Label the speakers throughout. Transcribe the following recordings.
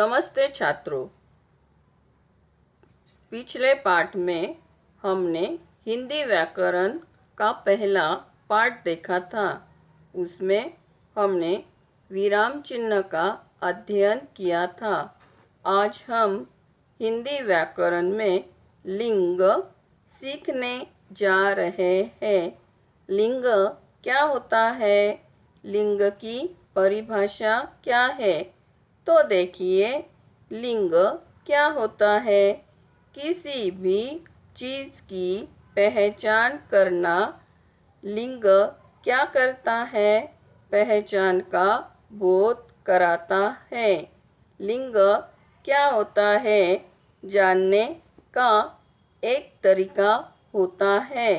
Speaker 1: नमस्ते छात्रों। पिछले पाठ में हमने हिंदी व्याकरण का पहला पाठ देखा था। उसमें हमने विराम चिन्ह का अध्ययन किया था। आज हम हिंदी व्याकरण में लिंग सीखने जा रहे हैं। लिंग क्या होता है? लिंग की परिभाषा क्या है? तो देखिए, लिंग क्या होता है? किसी भी चीज़ की पहचान करना। लिंग क्या करता है? पहचान का बोध कराता है। लिंग क्या होता है? जानने का एक तरीका होता है।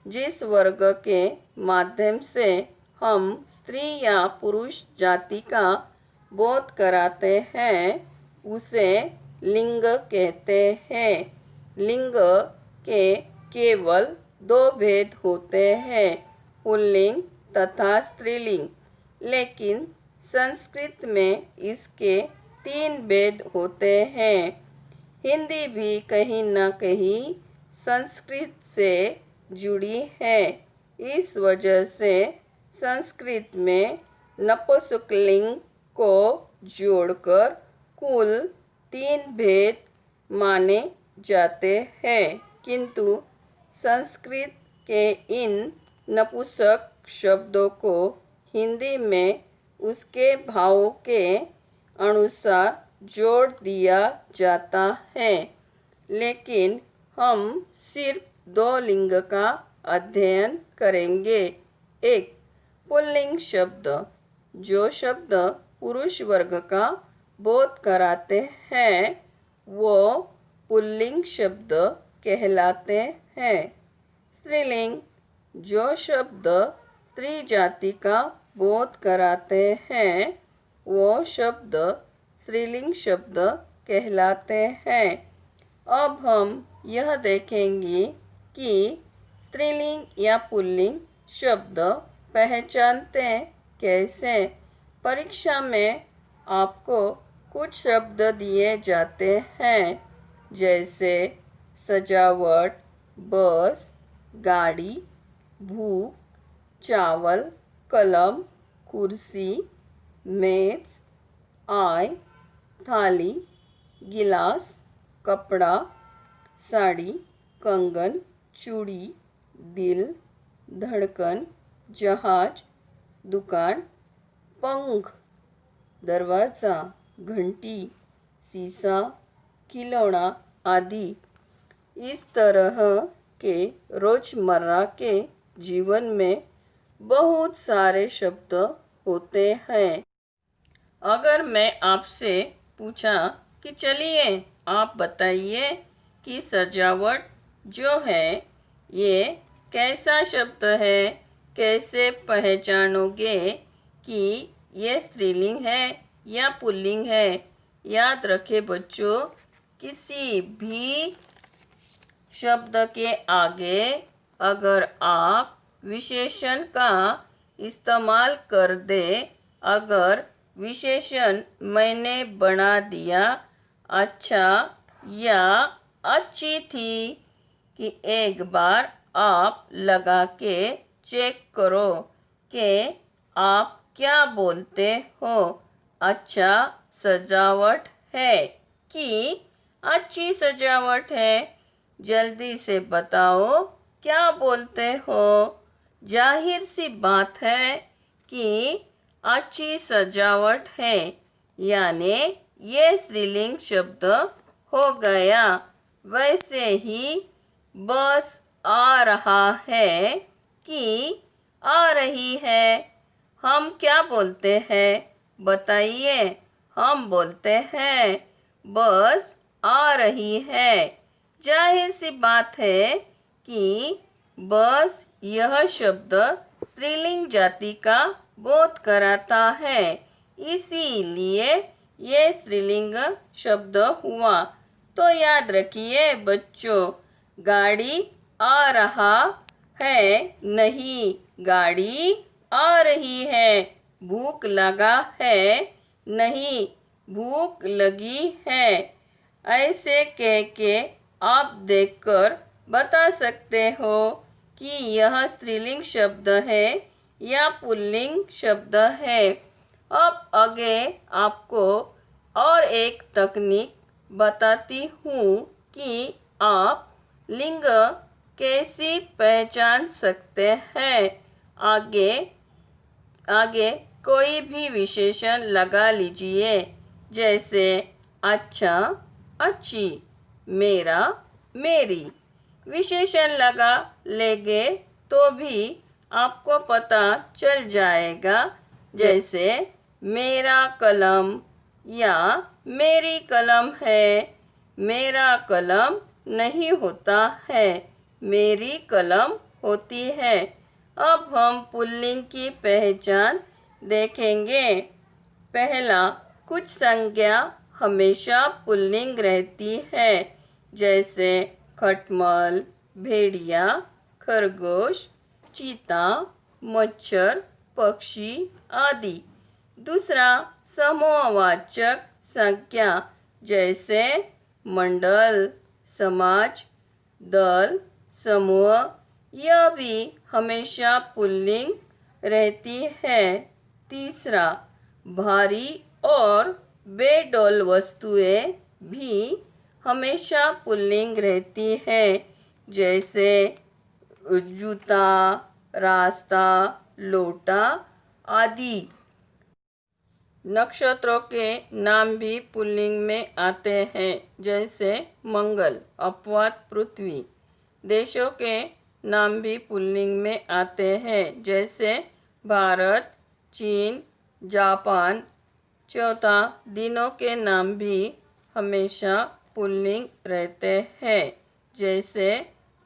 Speaker 1: जिस वर्ग के माध्यम से हम स्त्री या पुरुष जाति का बोध कराते हैं उसे लिंग कहते हैं। लिंग के केवल दो भेद होते हैं, पुल्लिंग तथा स्त्रीलिंग। लेकिन संस्कृत में इसके तीन भेद होते हैं। हिंदी भी कहीं न कहीं संस्कृत से जुड़ी है। इस वजह से संस्कृत में नपुंसकलिंग को जोड़कर कुल तीन भेद माने जाते हैं, किंतु संस्कृत के इन नपुंसक शब्दों को हिंदी में उसके भाव के अनुसार जोड़ दिया जाता है। लेकिन हम सिर्फ दो लिंग का अध्ययन करेंगे। एक, पुल्लिंग शब्द। जो शब्द पुरुष वर्ग का बोध कराते हैं वो पुल्लिंग शब्द कहलाते हैं। स्त्रीलिंग। जो शब्द स्त्री जाति का बोध कराते हैं वो शब्द स्त्रीलिंग शब्द कहलाते हैं। अब हम यह देखेंगे कि स्त्रीलिंग या पुल्लिंग शब्द पहचानते कैसे। परीक्षा में आपको कुछ शब्द दिए जाते हैं, जैसे सजावट, बस, गाड़ी, भूख, चावल, कलम, कुर्सी, मेज, आय, थाली, गिलास, कपड़ा, साड़ी, कंगन, चूड़ी, दिल, धड़कन, जहाज, दुकान, पंख, दरवाज़ा, घंटी, शीशा, खिलौना आदि। इस तरह के रोजमर्रा के जीवन में बहुत सारे शब्द होते हैं। अगर मैं आपसे पूछा कि चलिए आप बताइए कि सजावट जो है ये कैसा शब्द है, कैसे पहचानोगे कि ये स्त्रीलिंग है या पुल्लिंग है? याद रखें बच्चों, किसी भी शब्द के आगे अगर आप विशेषण का इस्तेमाल कर दे, अगर विशेषण मैंने बना दिया अच्छा या अच्छी थी, कि एक बार आप लगा के चेक करो कि आप क्या बोलते हो। अच्छा सजावट है कि अच्छी सजावट है? जल्दी से बताओ क्या बोलते हो। जाहिर सी बात है कि अच्छी सजावट है, यानी ये स्त्रीलिंग शब्द हो गया। वैसे ही बस आ रहा है कि आ रही है, हम क्या बोलते हैं बताइए? हम बोलते हैं बस आ रही है। जाहिर सी बात है कि बस यह शब्द स्त्रीलिंग जाति का बोध कराता है, इसीलिए ये स्त्रीलिंग शब्द हुआ। तो याद रखिए बच्चों, गाड़ी आ रहा है नहीं, गाड़ी आ रही है। भूख लगा है नहीं, भूख लगी है। ऐसे कह के आप देखकर बता सकते हो कि यह स्त्रीलिंग शब्द है या पुल्लिंग शब्द है। अब आगे आपको और एक तकनीक बताती हूँ कि आप लिंग कैसी पहचान सकते हैं। आगे आगे कोई भी विशेषण लगा लीजिए, जैसे अच्छा, अच्छी, मेरा, मेरी। विशेषण लगा लेंगे तो भी आपको पता चल जाएगा, जैसे मेरा कलम या मेरी कलम है। मेरा कलम नहीं होता है, मेरी कलम होती है। अब हम पुल्लिंग की पहचान देखेंगे। पहला, कुछ संज्ञा हमेशा पुल्लिंग रहती है, जैसे खटमल, भेड़िया, खरगोश, चीता, मच्छर, पक्षी आदि। दूसरा, समूहवाचक संज्ञा जैसे मंडल, समाज, दल, समूह, यह भी हमेशा पुल्लिंग रहती है। तीसरा, भारी और बेडौल वस्तुएं भी हमेशा पुल्लिंग रहती है, जैसे जूता, रास्ता, लोटा आदि। नक्षत्रों के नाम भी पुल्लिंग में आते हैं, जैसे मंगल, अपवाद पृथ्वी। देशों के नाम भी पुल्लिंग में आते हैं, जैसे भारत, चीन, जापान। चौथा, दिनों के नाम भी हमेशा पुल्लिंग रहते हैं, जैसे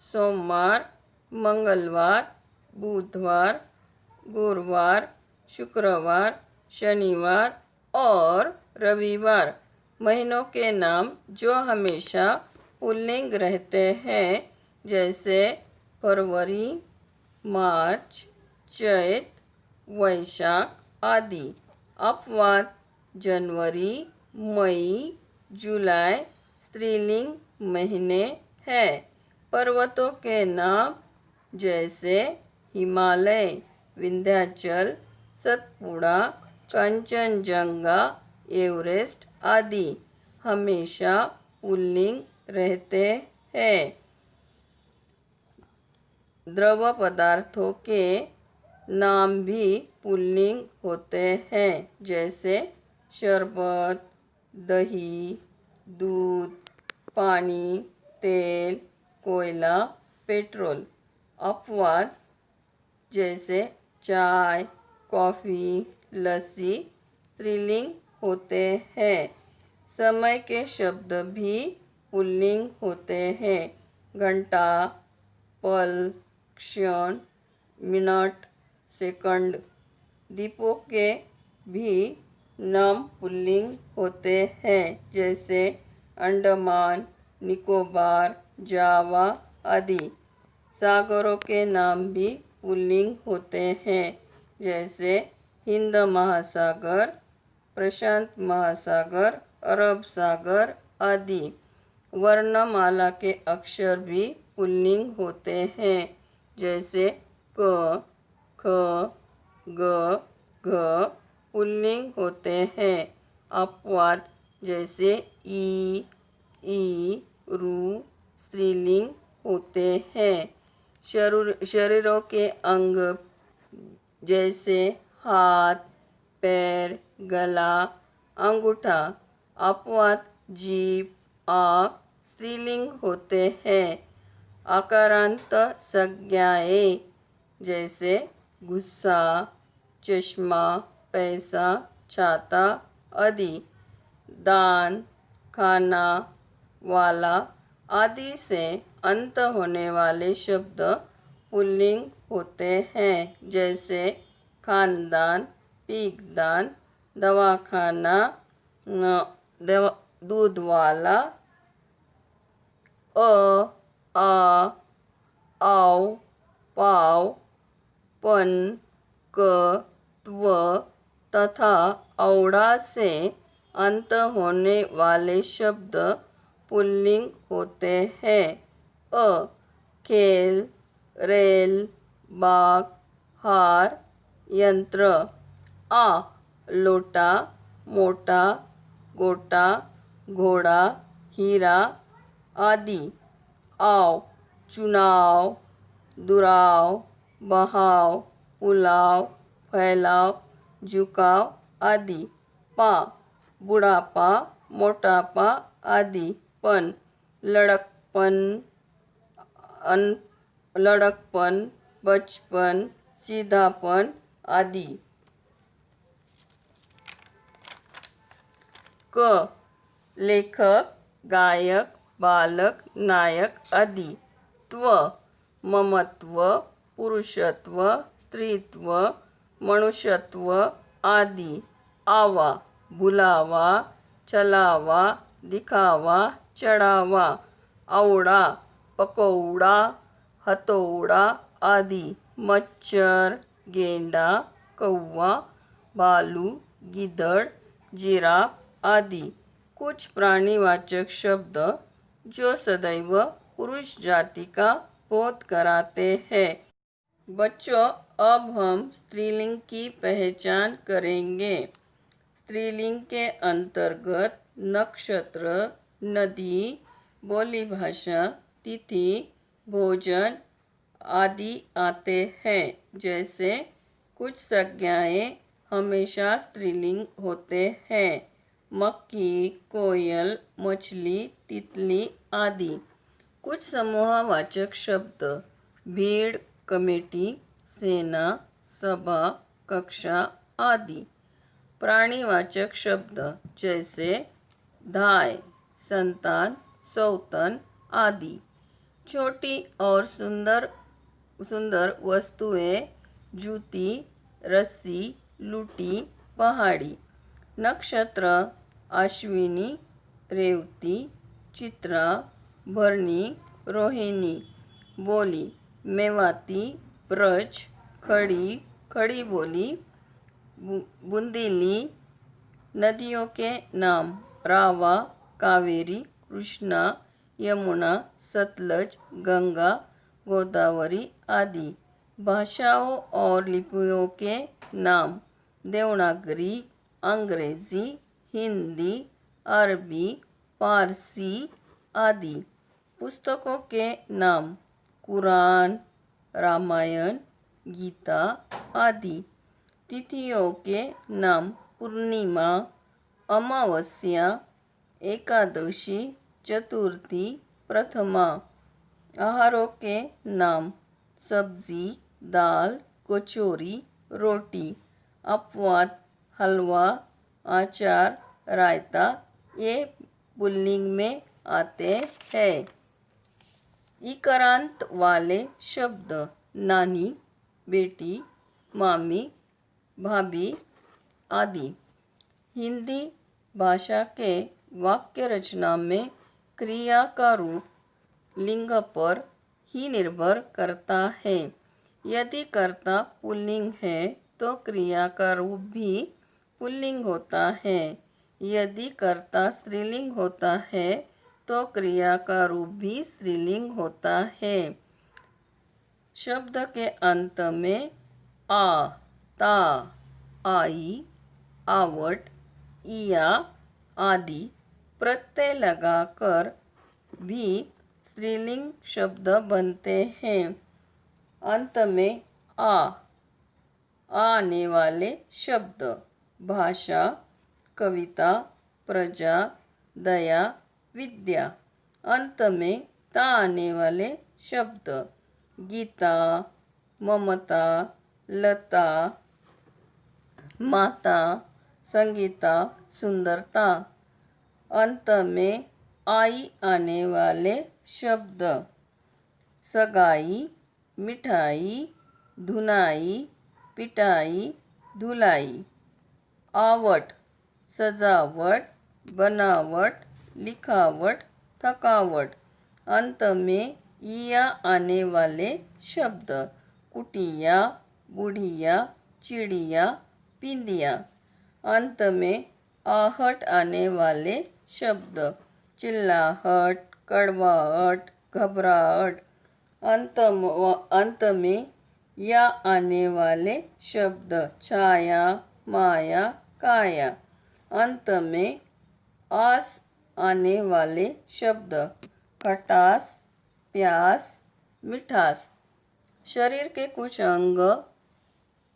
Speaker 1: सोमवार, मंगलवार, बुधवार, गुरुवार, शुक्रवार, शनिवार और रविवार। महीनों के नाम जो हमेशा पुल्लिंग रहते हैं, जैसे फरवरी, मार्च, चैत, वैशाख आदि। अपवाद जनवरी, मई, जुलाई स्त्रीलिंग महीने हैं। पर्वतों के नाम जैसे हिमालय, विंध्याचल, सतपुड़ा, कंचनजंगा, एवरेस्ट आदि हमेशा पुल्लिंग रहते हैं। द्रव पदार्थों के नाम भी पुल्लिंग होते हैं, जैसे शरबत, दही, दूध, पानी, तेल, कोयला, पेट्रोल। अपवाद जैसे चाय, कॉफ़ी, लस्सी स्त्रीलिंग होते हैं। समय के शब्द भी पुल्लिंग होते हैं, घंटा, पल, क्षण, मिनट, सेकंड। द्वीपों के भी नाम पुल्लिंग होते हैं, जैसे अंडमान, निकोबार, जावा आदि। सागरों के नाम भी पुल्लिंग होते हैं, जैसे हिंद महासागर, प्रशांत महासागर, अरब सागर आदि। वर्णमाला के अक्षर भी पुल्लिंग होते हैं, जैसे क, ख, ग, घ पुल्लिंग होते हैं। अपवाद जैसे ई, रू स्त्रीलिंग होते हैं। शरीरों के अंग जैसे हाथ, पैर, गला, अंगूठा। अपवाद जीभ, आँख स्त्रीलिंग होते हैं। आकारांत संज्ञाएं जैसे गुस्सा, चश्मा, पैसा, छाता आदि। दान, खाना, वाला आदि से अंत होने वाले शब्द पुल्लिंग होते हैं, जैसे खानदान, पीकदान, दवाखाना, दूध वाला। आ, आओ, पाव, पन, क, त्व तथा औड़ा से अंत होने वाले शब्द पुल्लिंग होते हैं। अ खेल, रेल, बाग, हार, यंत्र। आ लोटा, मोटा, गोटा, घोड़ा, हीरा आदि। आव चुनाव, दुराव, बहाव, पुलाव, फैलाव, झुकाव आदि। पा बुढ़ापा, मोटापा आदि। पन लड़कपन, लड़कपन, बचपन, सीधापन आदि। क लेखक, गायक, बालक, नायक आदि। त्व ममत्व, पुरुषत्व, स्त्रीत्व, मनुष्यत्व आदि। आवा बुलावा, चलावा, दिखावा, चढ़ावा। औड़ा पकौड़ा, हथौड़ा आदि। मच्छर, गेंडा, कौवा, भालू, गिद्धड़, जिराफ आदि। कुछ प्राणीवाचक शब्द जो सदैव पुरुष जाति का बोध कराते हैं। बच्चों, अब हम स्त्रीलिंग की पहचान करेंगे। स्त्रीलिंग के अंतर्गत नक्षत्र, नदी, बोली भाषा, तिथि, भोजन आदि आते हैं। जैसे कुछ संज्ञाएं हमेशा स्त्रीलिंग होते हैं। मक्खी, कोयल, मछली, तितली आदि। कुछ समूहवाचक शब्द भीड़, कमेटी, सेना, सभा, कक्षा आदि। प्राणीवाचक शब्द जैसे धाय, संतान, सौतन आदि। छोटी और सुंदर सुंदर वस्तुएं जूती, रस्सी, लूटी, पहाड़ी। नक्षत्र अश्विनी, रेवती, चित्रा, भरणी, रोहिणी। बोली मेवाती, ब्रज, खड़ी, खड़ी बोली, बुंदेली। नदियों के नाम रावा, कावेरी, कृष्णा, यमुना, सतलज, गंगा, गोदावरी आदि। भाषाओं और लिपियों के नाम देवनागरी, अंग्रेजी, हिंदी, अरबी, पारसी आदि। पुस्तकों के नाम कुरान, रामायण, गीता आदि। तिथियों के नाम पूर्णिमा, अमावस्या, एकादशी, चतुर्थी, प्रथमा। आहारों के नाम सब्जी, दाल, कचौरी, रोटी। अपवाद हलवा, अचार, रायता ये पुल्लिंग में आते हैं। इकारांत वाले शब्द नानी, बेटी, मामी, भाभी आदि। हिंदी भाषा के वाक्य रचना में क्रिया का रूप लिंग पर ही निर्भर करता है। यदि कर्ता पुल्लिंग है तो क्रिया का रूप भी पुल्लिंग होता है। यदि कर्ता स्त्रीलिंग होता है तो क्रिया का रूप भी स्त्रीलिंग होता है। शब्द के अंत में आ, ता, आई, आवट, इया आदि प्रत्यय लगाकर भी स्त्रीलिंग शब्द बनते हैं। अंत में आने वाले शब्द भाषा, कविता, प्रजा, दया, विद्या। अंत में ता आने वाले शब्द गीता, ममता, लता, माता, संगीता, सुंदरता। अंत में आई आने वाले शब्द सगाई, मिठाई, धुनाई, पिटाई, धुलाई। आवट सजावट, बनावट, लिखावट, थकावट। अंत में इया आने वाले शब्द कुटिया, बुढ़िया, चिड़िया, बिंदिया। अंत में आहट आने वाले शब्द। चिल्लाहट, कड़वाहट, घबराहट। अंत में या आने वाले शब्द। छाया, माया, काया। अंत में आस आने वाले शब्द। खटास, प्यास, मिठास। शरीर के कुछ अंग।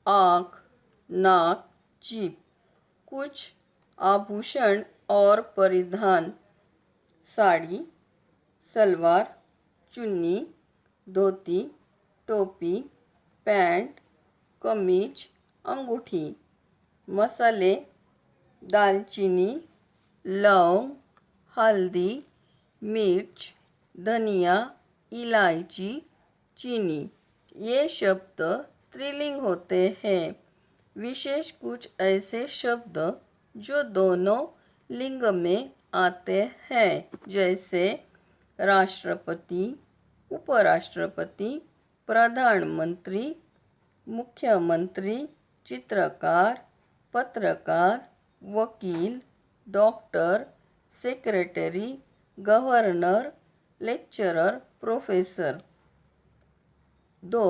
Speaker 1: आँख, नाक, जीभ। कुछ आभूषण और परिधान। साड़ी, सलवार, चुन्नी, धोती, टोपी, पैंट, कमीज, अंगूठी। मसाले, दालचीनी, लौंग, हल्दी, मिर्च, धनिया, इलायची, चीनी। ये शब्द स्त्रीलिंग होते हैं। विशेष कुछ ऐसे शब्द जो दोनों लिंग में आते हैं, जैसे राष्ट्रपति, उपराष्ट्रपति, प्रधानमंत्री, मुख्यमंत्री, चित्रकार, पत्रकार, वकील, doctor, secretary, governor, lecturer, professor. 2.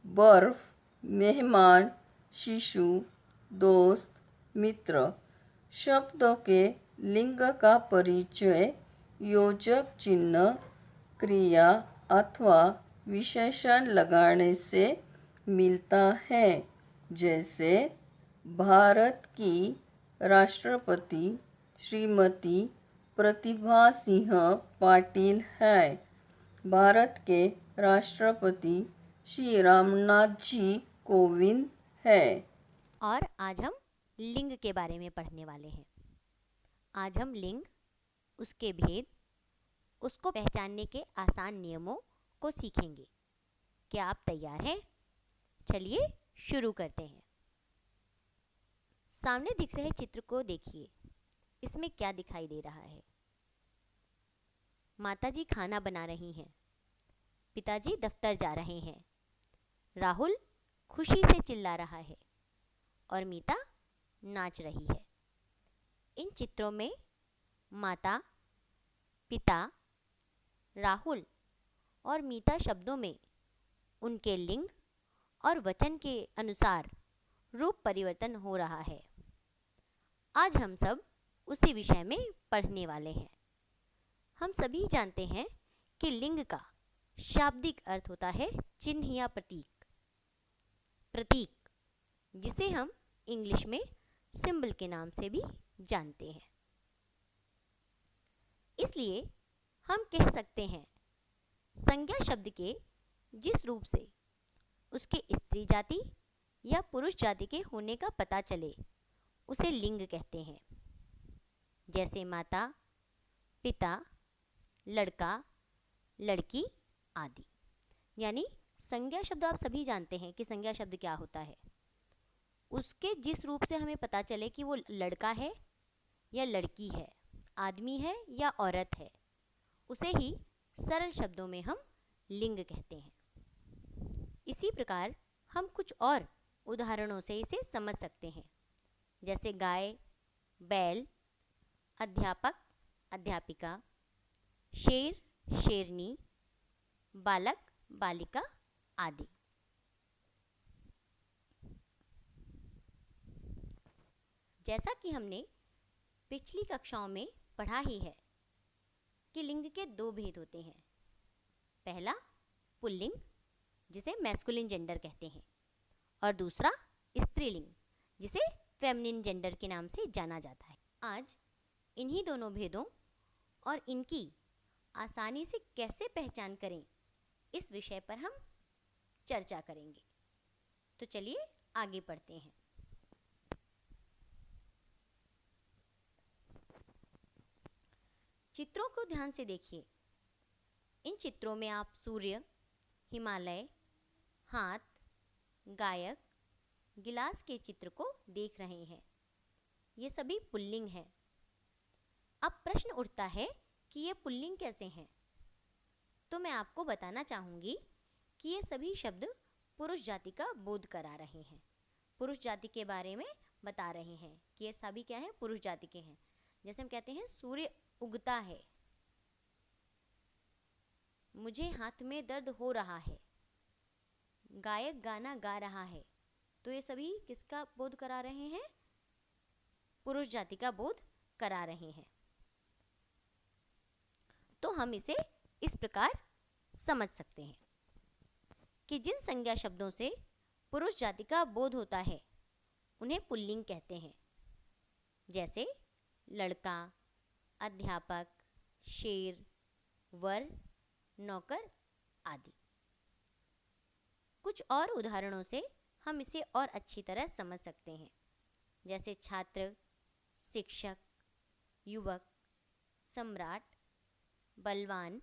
Speaker 1: बर्फ, मेहमान, शिशु, दोस्त, मित्र। शब्दों के लिंग का परिचय योजक चिन्ह, क्रिया अथवा विशेषण लगाने से मिलता है। जैसे भारत की राष्ट्रपति श्रीमती प्रतिभा सिंह पाटिल है। भारत के राष्ट्रपति श्री रामनाथ जी कोविंद है।
Speaker 2: और आज हम लिंग के बारे में पढ़ने वाले हैं। आज हम लिंग, उसके भेद, उसको पहचानने के आसान नियमों को सीखेंगे। क्या आप तैयार हैं? चलिए शुरू करते हैं। सामने दिख रहे चित्र को देखिए। इसमें क्या दिखाई दे रहा है? माताजी खाना बना रही हैं। पिताजी दफ्तर जा रहे हैं। राहुल खुशी से चिल्ला रहा है और मीता नाच रही है। इन चित्रों में माता, पिता, राहुल और मीता शब्दों में उनके लिंग और वचन के अनुसार रूप परिवर्तन हो रहा है। आज हम सब उसी विषय में पढ़ने वाले हैं। हम सभी जानते हैं कि लिंग का शाब्दिक अर्थ होता है चिन्ह या प्रतीक। प्रतीक, जिसे हम इंग्लिश में सिंबल के नाम से भी जानते हैं। इसलिए हम कह सकते हैं, संज्ञा शब्द के जिस रूप से उसके स्त्री जाति या पुरुष जाति के होने का पता चले, उसे लिंग कहते हैं। जैसे माता, पिता, लड़का, लड़की आदि। यानी संज्ञा शब्द आप सभी जानते हैं कि संज्ञा शब्द क्या होता है। उसके जिस रूप से हमें पता चले कि वो लड़का है या लड़की है, आदमी है या औरत है, उसे ही सरल शब्दों में हम लिंग कहते हैं। इसी प्रकार हम कुछ और उदाहरणों से इसे समझ सकते हैं। जैसे गाय, बैल, अध्यापक, अध्यापिका, शेर, शेरनी, बालक, बालिका आदि। जैसा कि हमने पिछली कक्षाओं में पढ़ा ही है कि लिंग के दो भेद होते हैं। पहला पुल्लिंग, जिसे मैस्कुलिन जेंडर कहते हैं, और दूसरा स्त्रीलिंग, जिसे फेमिनिन जेंडर के नाम से जाना जाता है। आज इन्हीं दोनों भेदों और इनकी आसानी से कैसे पहचान करें, इस विषय पर हम चर्चा करेंगे। तो चलिए आगे बढ़ते हैं। चित्रों को ध्यान से देखिए। इन चित्रों में आप सूर्य, हिमालय, हाथ, गायक, गिलास के चित्र को देख रहे हैं। ये सभी पुल्लिंग हैं। अब प्रश्न उठता है कि ये पुल्लिंग कैसे हैं? तो मैं आपको बताना चाहूँगी कि ये सभी शब्द पुरुष जाति का बोध करा रहे हैं। पुरुष जाति के बारे में बता रहे हैं कि ये सभी क्या है, पुरुष जाति के हैं। जैसे हम कहते हैं सूर्य उगता है, मुझे हाथ में दर्द हो रहा है, गायक गाना गा रहा है। तो ये सभी किसका बोध करा रहे हैं, पुरुष जाति का बोध करा रहे हैं। तो हम इसे इस प्रकार समझ सकते हैं कि जिन संज्ञा शब्दों से पुरुष जाति का बोध होता है उन्हें पुल्लिंग कहते हैं। जैसे लड़का, अध्यापक, शेर, वर, नौकर आदि। कुछ और उदाहरणों से हम इसे और अच्छी तरह समझ सकते हैं। जैसे छात्र, शिक्षक, युवक, सम्राट, बलवान,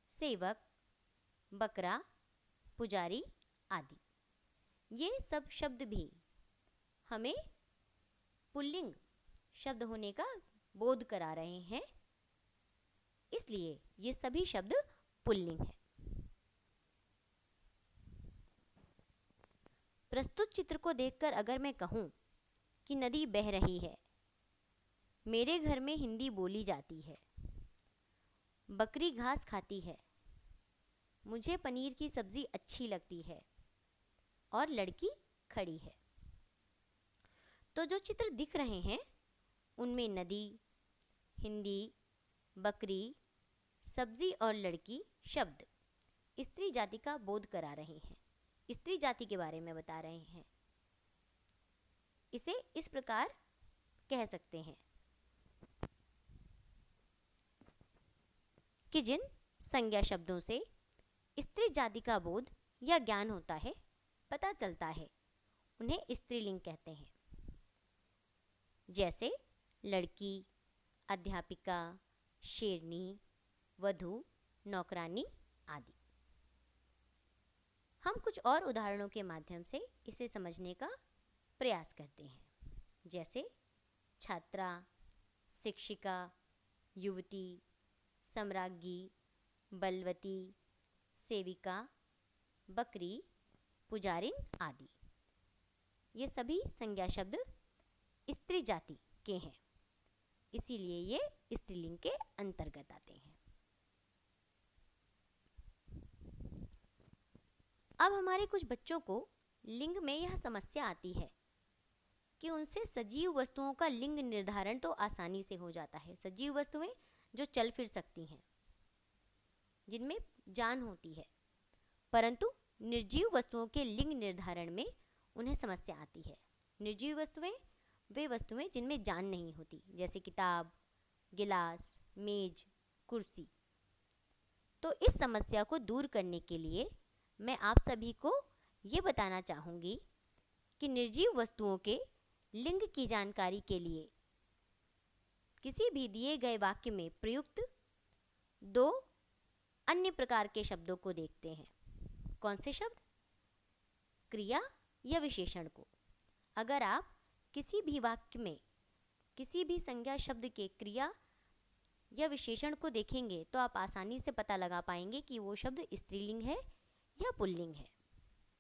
Speaker 2: सेवक, बकरा, पुजारी आदि। ये सब शब्द भी हमें पुल्लिंग शब्द होने का बोध करा रहे हैं, इसलिए ये सभी शब्द पुल्लिंग है। प्रस्तुत चित्र को देखकर अगर मैं कहूँ कि नदी बह रही है, मेरे घर में हिंदी बोली जाती है, बकरी घास खाती है, मुझे पनीर की सब्जी अच्छी लगती है और लड़की खड़ी है। तो जो चित्र दिख रहे हैं उनमें नदी, हिंदी, बकरी, सब्जी और लड़की शब्द स्त्री जाति का बोध करा रहे हैं, स्त्री जाति के बारे में बता रहे हैं। इसे इस प्रकार कह सकते हैं कि जिन संज्ञा शब्दों से स्त्री जाति का बोध या ज्ञान होता है, पता चलता है, उन्हें स्त्रीलिंग कहते हैं। जैसे लड़की, अध्यापिका, शेरनी, वधू, नौकरानी आदि। हम कुछ और उदाहरणों के माध्यम से इसे समझने का प्रयास करते हैं। जैसे छात्रा, शिक्षिका, युवती, सम्राज्ञी, बलवती, सेविका, बकरी, पुजारिन आदि। ये सभी संज्ञा शब्द स्त्री जाति के हैं, इसीलिए ये स्त्रीलिंग के अंतर्गत आते हैं। अब हमारे कुछ बच्चों को लिंग में यह समस्या आती है कि उनसे सजीव वस्तुओं का लिंग निर्धारण तो आसानी से हो जाता है। सजीव वस्तुएं जो चल फिर सकती हैं, जिनमें जान होती है, परंतु निर्जीव वस्तुओं के लिंग निर्धारण में उन्हें समस्या आती है। निर्जीव वस्तुएं वे वस्तुएं जिनमें जान नहीं होती, जैसे किताब, गिलास, मेज, कुर्सी। तो इस समस्या को दूर करने के लिए मैं आप सभी को ये बताना चाहूँगी कि निर्जीव वस्तुओं के लिंग की जानकारी के लिए किसी भी दिए गए वाक्य में प्रयुक्त दो अन्य प्रकार के शब्दों को देखते हैं। कौन से शब्द? क्रिया या विशेषण को। अगर आप किसी भी वाक्य में किसी भी संज्ञा शब्द के क्रिया या विशेषण को देखेंगे तो आप आसानी से पता लगा पाएंगे कि वो शब्द स्त्रीलिंग है या पुल्लिंग है।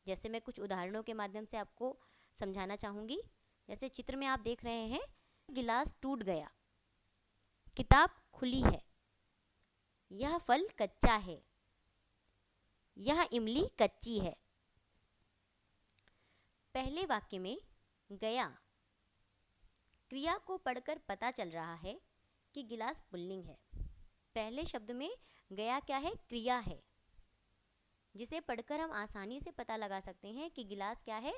Speaker 2: जैसे मैं कुछ उदाहरणों के माध्यम से आपको समझाना चाहूँगी। जैसे चित्र में आप देख रहे हैं, गिलास टूट गया, किताब खुली है, यह फल कच्चा है, यह इमली कच्ची है। पहले वाक्य में गया क्रिया को पढ़कर पता चल रहा है कि गिलास पुल्लिंग है। पहले शब्द में गया क्या है? क्रिया है, जिसे पढ़कर हम आसानी से पता लगा सकते हैं कि गिलास क्या है?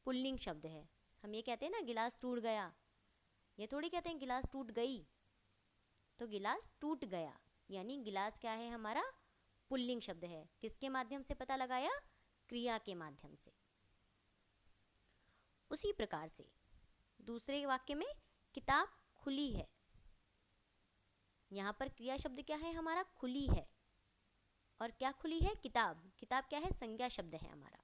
Speaker 2: पुल्लिंग शब्द है। हम ये कहते हैं ना गिलास टूट गया, ये थोड़ी कहते हैं गिलास टूट गई। तो गिलास टूट गया यानी गिलास क्या है? हमारा पुल्लिंग शब्द है। किसके माध्यम से पता लगाया? क्रिया के माध्यम से। उसी प्रकार से दूसरे वाक्य में किताब खुली है, यहाँ पर क्रिया शब्द क्या है? हमारा खुली है। और क्या खुली है? किताब। किताब क्या है? संज्ञा शब्द है हमारा।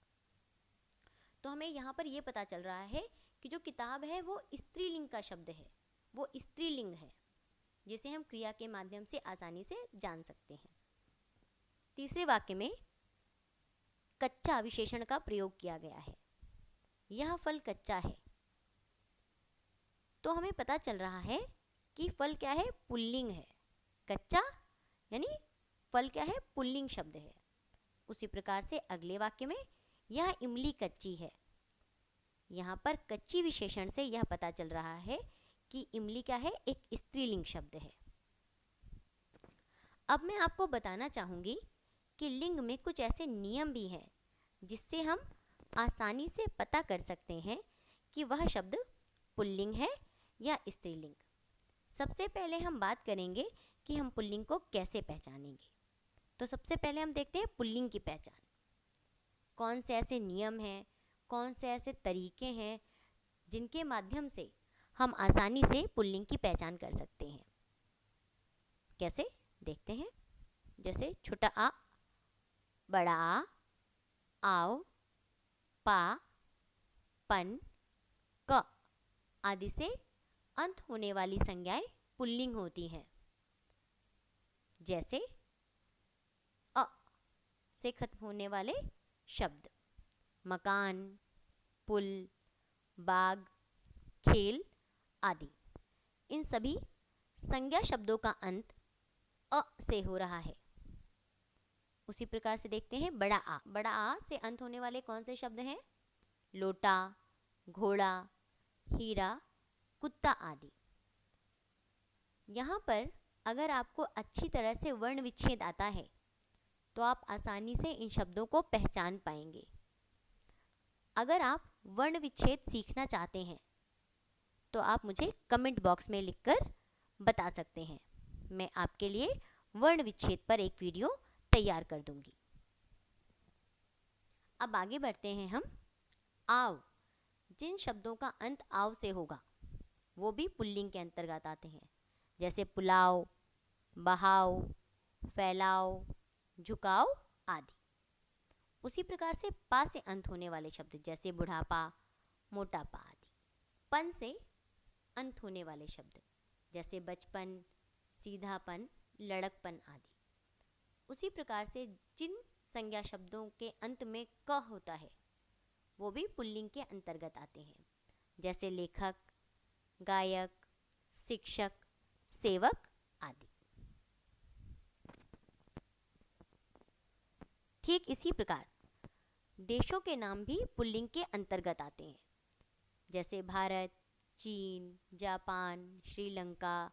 Speaker 2: तो हमें यहाँ पर ये पता चल रहा है कि जो किताब है वो स्त्रीलिंग का शब्द है, वो स्त्रीलिंग है, जिसे हम क्रिया के माध्यम से आसानी से जान सकते हैं। तीसरे वाक्य में कच्चा विशेषण का प्रयोग किया गया है। यह फल कच्चा है, तो हमें पता चल रहा है कि फल क्या है, पुल्लिंग है। कच्चा यानी फल क्या है, पुल्लिंग शब्द है। उसी प्रकार से अगले वाक्य में यह इमली कच्ची है। यहाँ पर कच्ची विशेषण से यह पता चल रहा है कि इमली क्या है, एक स्त्रीलिंग शब्द है। अब मैं आपको बताना चाहूँगी कि लिंग में कुछ ऐसे नियम भी हैं जिससे हम आसानी से पता कर सकते हैं कि वह शब्द पुल्लिंग है या स्त्रीलिंग। सबसे पहले हम बात करेंगे कि हम पुल्लिंग को कैसे पहचानेंगे। तो सबसे पहले हम देखते हैं पुल्लिंग की पहचान। कौन से ऐसे नियम हैं, कौन से ऐसे तरीके हैं जिनके माध्यम से हम आसानी से पुल्लिंग की पहचान कर सकते हैं। कैसे देखते हैं। जैसे छोटा आ, बड़ा आ, आओ, पा, पन, क आदि से अंत होने वाली संज्ञाएं पुल्लिंग होती हैं। जैसे अ से खत्म होने वाले शब्द मकान, पुल, बाग, खेल आदि, इन सभी संज्ञा शब्दों का अंत अ से हो रहा है। उसी प्रकार से देखते हैं बड़ा आ। बड़ा आ से अंत होने वाले कौन से शब्द हैं? लोटा, घोड़ा, हीरा, कुत्ता आदि। यहाँ पर अगर आपको अच्छी तरह से वर्ण विच्छेद आता है तो आप आसानी से इन शब्दों को पहचान पाएंगे। अगर आप वर्ण विच्छेद सीखना चाहते हैं तो आप मुझे कमेंट बॉक्स में लिखकर बता सकते हैं। मैं आपके लिए वर्ण विच्छेद पर एक वीडियो तैयार कर दूंगी। अब आगे बढ़ते हैं हम। आव, जिन शब्दों का अंत आव से होगा वो भी पुल्लिंग के अंतर्गत आते हैं। जैसे पुलाव, बहाव, फैलाव, झुकाव आदि। उसी प्रकार से पा से अंत होने वाले शब्द जैसे बुढ़ापा, मोटापा आदि। पन से अंत होने वाले शब्द जैसे बचपन, सीधापन, लड़कपन आदि। उसी प्रकार से जिन संज्ञा शब्दों के अंत में क होता है वो भी पुल्लिंग के अंतर्गत आते हैं। जैसे लेखक, गायक, शिक्षक, सेवक आदि। ठीक इसी प्रकार देशों के नाम भी पुल्लिंग के अंतर्गत आते हैं। जैसे भारत, चीन, Japan, Sri Lanka,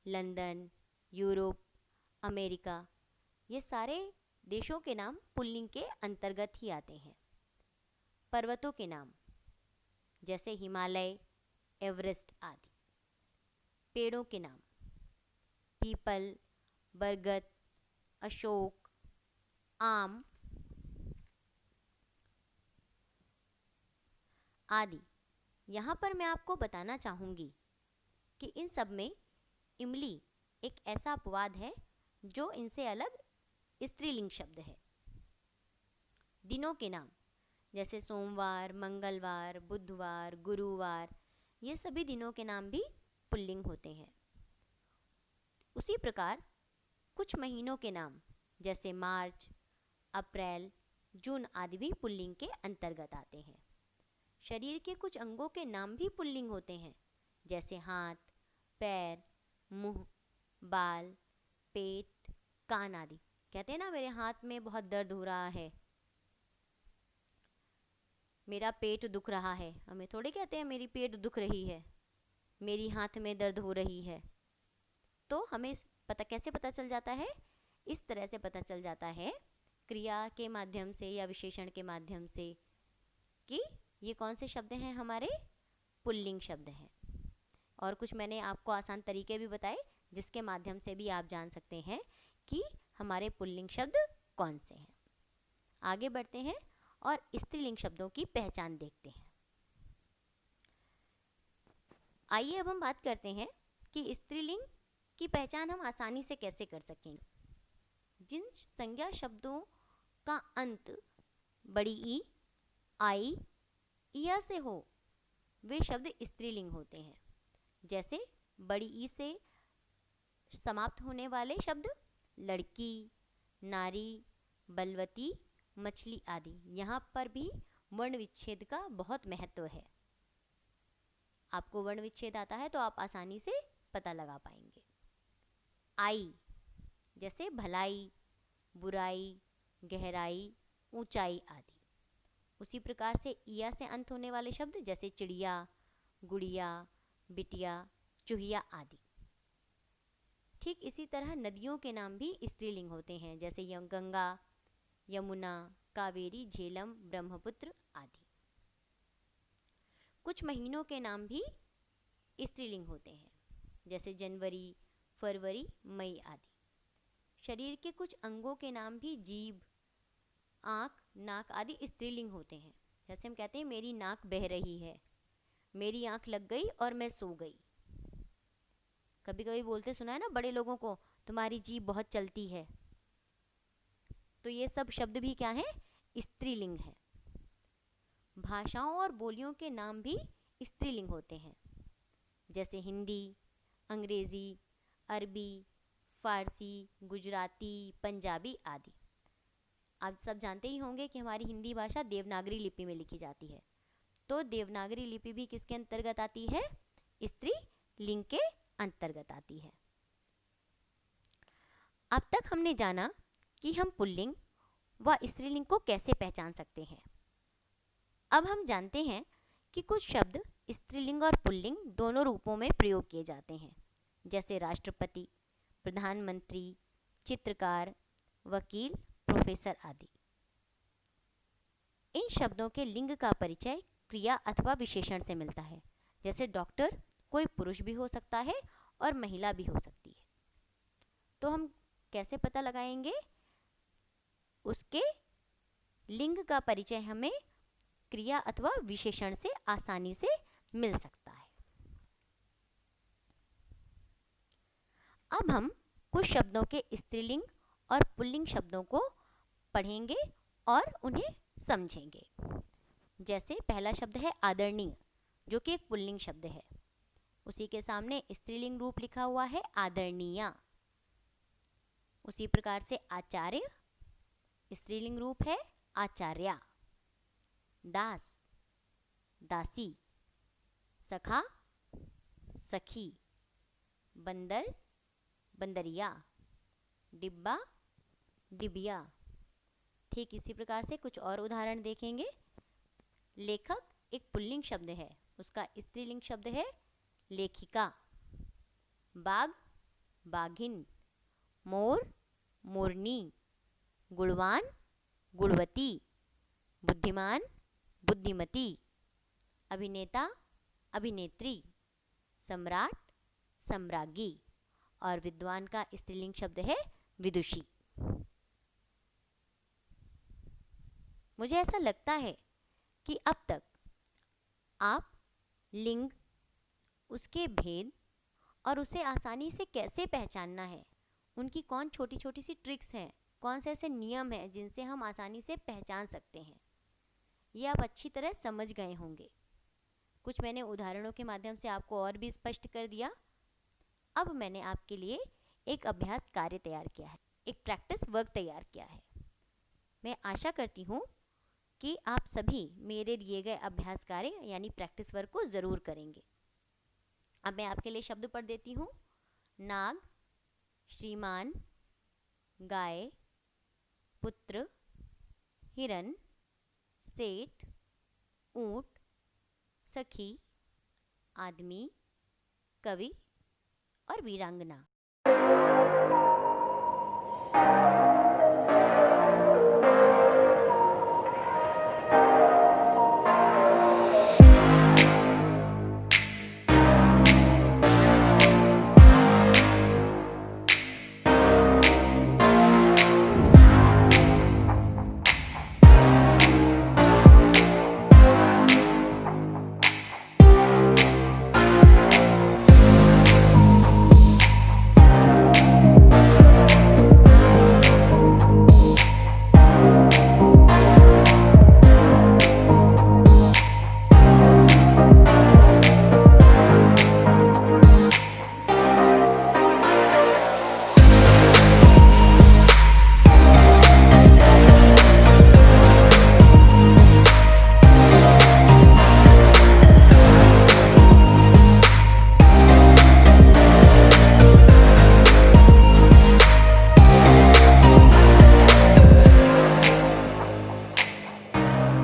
Speaker 2: London, Europe, America, ये सारे देशों के नाम पुल्लिंग के अंतर्गत ही आते हैं। पर्वतों के नाम जैसे हिमालय, एवरेस्ट आदि। पेड़ों के नाम पीपल, बरगद, अशोक, आम आदि। यहाँ पर मैं आपको बताना चाहूँगी कि इन सब में इमली एक ऐसा अपवाद है जो इनसे अलग स्त्रीलिंग शब्द है। दिनों के नाम जैसे सोमवार, मंगलवार, बुधवार, गुरुवार, ये सभी दिनों के नाम भी पुल्लिंग होते हैं। उसी प्रकार कुछ महीनों के नाम जैसे मार्च, अप्रैल, जून आदि भी पुल्लिंग के अंतर्गत आते हैं। शरीर के कुछ अंगों के नाम भी पुल्लिंग होते हैं जैसे हाथ, पैर, मुंह, बाल, पेट, कान आदि। कहते हैं ना मेरे हाथ में बहुत दर्द हो रहा है, मेरा पेट दुख रहा है। हमें थोड़े कहते हैं मेरी पेट दुख रही है, मेरी हाथ में दर्द हो रही है। तो हमें कैसे पता चल जाता है? इस तरह से पता चल जाता है क्रिया के माध्यम से या विशेषण के माध्यम से कि ये कौन से शब्द हैं, हमारे पुल्लिंग शब्द हैं। और कुछ मैंने आपको आसान तरीके भी बताए जिसके माध्यम से भी आप जान सकते हैं कि हमारे पुल्लिंग शब्द कौन से हैं। आगे बढ़ते हैं और स्त्रीलिंग शब्दों की पहचान देखते हैं। आइए अब हम बात करते हैं कि स्त्रीलिंग की पहचान हम आसानी से कैसे कर सकेंगे। जिन संज्ञा शब्दों का अंत बड़ी ई, आई, या से हो वे शब्द स्त्रीलिंग होते हैं। जैसे बड़ी ई से समाप्त होने वाले शब्द लड़की, नारी, बलवती, मछली आदि। यहाँ पर भी वर्ण विच्छेद का बहुत महत्व है। आपको वर्ण विच्छेद आता है तो आप आसानी से पता लगा पाएंगे। आई जैसे भलाई, बुराई, गहराई, ऊंचाई आदि। उसी प्रकार से इया से अंत होने वाले शब्द जैसे चिड़िया, गुड़िया, बिटिया, चूहिया आदि। ठीक इसी तरह नदियों के नाम भी स्त्रीलिंग होते हैं, जैसे गंगा, यमुना, कावेरी, झेलम, ब्रह्मपुत्र आदि। कुछ महीनों के नाम भी स्त्रीलिंग होते हैं, जैसे जनवरी, फरवरी, मई आदि। शरीर के कुछ अंगों के नाम भी जीभ, आँख, नाक आदि स्त्रीलिंग होते हैं। जैसे हम कहते हैं मेरी नाक बह रही है, मेरी आँख लग गई और मैं सो गई। कभी कभी बोलते सुना है ना बड़े लोगों को, तुम्हारी जीभ बहुत चलती है। तो ये सब शब्द भी क्या है? स्त्रीलिंग है। भाषाओं और बोलियों के नाम भी स्त्रीलिंग होते हैं, जैसे हिंदी, अंग्रेजी, अरबी, फारसी, गुजराती, पंजाबी आदि। आप सब जानते ही होंगे कि हमारी हिंदी भाषा देवनागरी लिपि में लिखी जाती है। तो देवनागरी लिपि भी किसके अंतर्गत आती है? स्त्रीलिंग के अंतर्गत आती है। अब तक हमने जाना कि हम पुल्लिंग व स्त्रीलिंग को कैसे पहचान सकते हैं। अब हम जानते हैं कि कुछ शब्द स्त्रीलिंग और पुल्लिंग दोनों रूपों में प्रयोग किए जाते हैं, जैसे राष्ट्रपति, प्रधानमंत्री, चित्रकार, वकील, प्रोफेसर आदि। इन शब्दों के लिंग का परिचय क्रिया अथवा विशेषण से मिलता है। जैसे डॉक्टर कोई पुरुष भी हो सकता है और महिला भी हो सकती है। तो हम कैसे पता लगाएंगे? उसके लिंग का परिचय हमें क्रिया अथवा विशेषण से आसानी से मिल सकता है। अब हम कुछ शब्दों के स्त्रीलिंग और पुल्लिंग शब्दों को पढ़ेंगे और उन्हें समझेंगे। जैसे पहला शब्द है आदरणीय, जो कि एक पुल्लिंग शब्द है। उसी के सामने स्त्रीलिंग रूप लिखा हुआ है आदरणीया। उसी प्रकार से आचार्य, स्त्रीलिंग रूप है आचार्या। दास, दासी। सखा, सखी। बंदर, बंदरिया। डिब्बा, डिबिया। ठीक इसी प्रकार से कुछ और उदाहरण देखेंगे। लेखक एक पुल्लिंग शब्द है, उसका स्त्रीलिंग शब्द है लेखिका। बाघ, बाघिन। मोर, मोरनी। गुणवान, गुणवती। बुद्धिमान, बुद्धिमती। अभिनेता, अभिनेत्री। सम्राट, सम्राज्ञी। और विद्वान का स्त्रीलिंग शब्द है विदुषी। मुझे ऐसा लगता है कि अब तक आप लिंग, उसके भेद और उसे आसानी से कैसे पहचानना है, उनकी कौन छोटी छोटी सी ट्रिक्स हैं, कौन से ऐसे नियम हैं जिनसे हम आसानी से पहचान सकते हैं, ये आप अच्छी तरह समझ गए होंगे। कुछ मैंने उदाहरणों के माध्यम से आपको और भी स्पष्ट कर दिया। अब मैंने आपके लिए एक अभ्यास कार्य तैयार किया है, एक प्रैक्टिस वर्क तैयार किया है। मैं आशा करती हूँ कि आप सभी मेरे दिए गए अभ्यास कार्य यानी प्रैक्टिस वर्क को ज़रूर करेंगे। अब मैं आपके लिए शब्द पढ़ देती हूँ। नाग, श्रीमान, गाय, पुत्र, हिरन, सेठ, ऊंट, सखी, आदमी, कवि और वीरांगना।